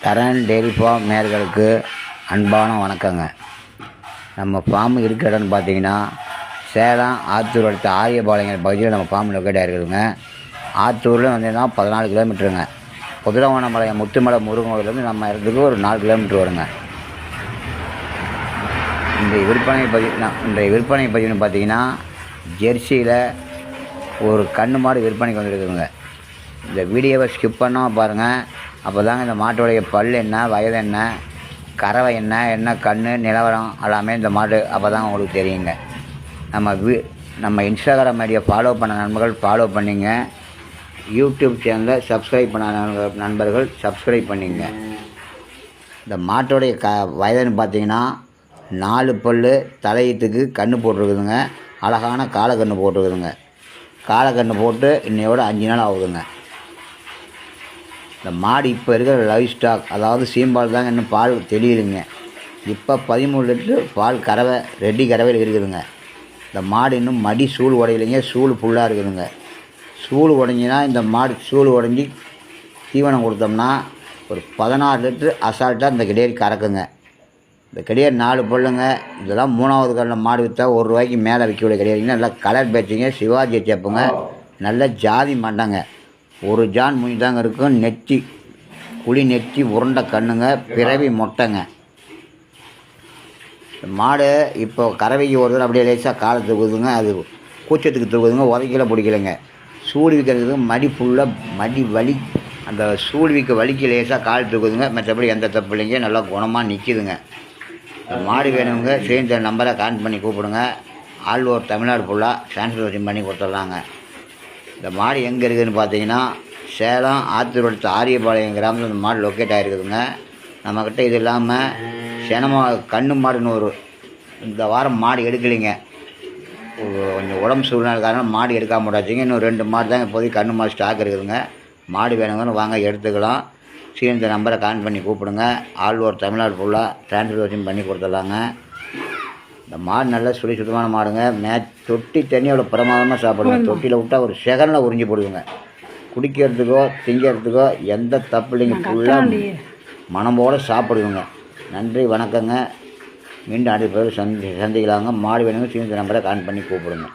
தரன் dairy farm நேயர்களுக்கு அன்பான வணக்கங்க. நம்ம ஃபார்ம் இருக்கிற இடம்னு பார்த்தீங்கன்னா சேலம் ஆத்தூர் அடுத்த ஆரியபாளையம் பகுதியில் நம்ம ஃபார்ம் லொக்கேட் ஆகிருக்குதுங்க. ஆத்தூரில் வந்தீங்கன்னா 14 கிலோமீட்டருங்க. புதுரவனமலையம் முத்துமலை முருகன் கோயிலேருந்து நம்ம இடத்துக்கு ஒரு 4 கிலோமீட்டர் வருங்க. இன்றைய விற்பனை பதிவுன்னு பார்த்தீங்கன்னா ஜெர்சியில் ஒரு கன்று மாடு விற்பனைக்கு வந்துருக்குதுங்க. இந்த வீடியோவை ஸ்கிப் பண்ணாமல் பாருங்கள். அப்போ தாங்க இந்த மாட்டோடைய பல் என்ன, வயது என்ன, கறவை என்ன கன்று நிலவரம் எல்லாமே இந்த மாடு அப்போ தாங்க உங்களுக்கு தெரியுங்க. நம்ம இன்ஸ்டாகிராம் ஐடியை ஃபாலோ பண்ண நண்பர்கள் ஃபாலோ பண்ணிங்க. யூடியூப் சேனலை சப்ஸ்கிரைப் பண்ண நண்பர்கள் சப்ஸ்கிரைப் பண்ணிங்க. இந்த மாட்டோடைய வயதுன்னு பார்த்தீங்கன்னா 4 பல் தலையீட்டுக்கு கன்று போட்டிருக்குதுங்க. அழகான காலக்கன்று போட்டிருக்குதுங்க. காலக்கன்று போட்டு இன்னையோட 5 நாள் ஆகுதுங்க. இந்த மாடு இப்போ இருக்கிற லைவ் ஸ்டாக், அதாவது சீம்பால் தாங்க, இன்னும் பால் தெளியுதுங்க. இப்போ 13 லிட்டரு பால் கறவை ரெட்டி கறவையில் இருக்குதுங்க. இந்த மாடு இன்னும் மடி சூடு உடையிலைங்க, சூடு ஃபுல்லாக இருக்குதுங்க. சூடு உடஞ்சினா இந்த மாடு சூடு உடஞ்சி தீவனம் கொடுத்தோம்னா ஒரு 16 லிட்டரு அசால்ட்டாக இந்த கிடையாது கறக்குங்க. இந்த கிடையாது 4 பல்லுங்க. இதெல்லாம் 3வது கல்லில் மாடு விற்றா ₹1 மேலே விற்கக்கூடிய கிடையாதுங்க. நல்லா கலர் பேச்சுங்க, சிவாஜி சேப்புங்க, நல்ல ஜாதி மாட்டாங்க. ஒரு ஜான் மூஞ்சி தாங்க இருக்கும். நெத்தி குழி நெத்தி உருண்டை கண்ணுங்க, பிறவி மொட்டைங்க. மாடு இப்போ கறவைக்கு ஒரு தடவை அப்படியே லேசாக காலை தூக்குதுங்க. அது கூச்சத்துக்கு தூக்குதுங்க, உதைக்கல பிடிக்கலைங்க. சூடு விற்கிறதுக்கு மடி ஃபுல்லாக மடி வலி, அந்த சூடு விற்க வலிக்கு லேசாக கால் தூக்குதுங்க. மற்றபடி எந்த தப்பு இல்லைங்க, நல்லா குணமாக நிற்கிதுங்க. மாடு வேணுங்க சேர்ந்த நம்பரை கான்ட் பண்ணி கூப்பிடுங்க. ஆல் ஓவர் தமிழ்நாடு ஃபுல்லாக டிரான்ஸ்போர்ட்டேஷன் பண்ணி கொடுத்துட்லாங்க. இந்த மாடு எங்கே இருக்குதுன்னு பார்த்தீங்கன்னா சேலம் ஆத்தூர் அடுத்த ஆரியபாளையம் கிராமத்தில் இந்த மாடு லொக்கேட் ஆகிருக்குதுங்க. நம்மக்கிட்ட இது இல்லாமல் கண்ணு மாடுன்னு இந்த வாரம் மாடு எடுக்கலைங்க. கொஞ்சம் உடம்பு சூழ்நிலை காரணம் மாடு எடுக்காம விடாச்சிங்க. இன்னும் 2 மாடு தான் இப்போதைக்கு கண்ணு மாடு ஸ்டாக் இருக்குதுங்க. மாடு வேணுங்கன்னு வாங்க எடுத்துக்கலாம். இந்த நம்பரை கான்ட் பண்ணி கூப்பிடுங்க. ஆல் ஓவர் தமிழ்நாடு ஃபுல்லாக டிரான்ஸ்போர்ட்டேஷன் பண்ணி கொடுத்துடலாங்க. இந்த மாடு நல்லா சுத்தமான மாடுங்க. தொட்டி தண்ணியோட பிரமாதமாக சாப்பிடுங்க. தொட்டியில் விட்டால் ஒரு செகண்டில் உறிஞ்சி போடுவோங்க. குடிக்கிறதுக்கோ திங்கிறதுக்கோ எந்த தப்பு இல்லைங்க. ஃபுல்லாக மனமோடு சாப்பிடுவோங்க. நன்றி, வணக்கங்க. மீண்டும் அடுத்த பேர் சந்திக்கலாங்க. மாடு வேணுங்க இந்த நம்பரை கான்ட் பண்ணி கூப்பிடுங்க.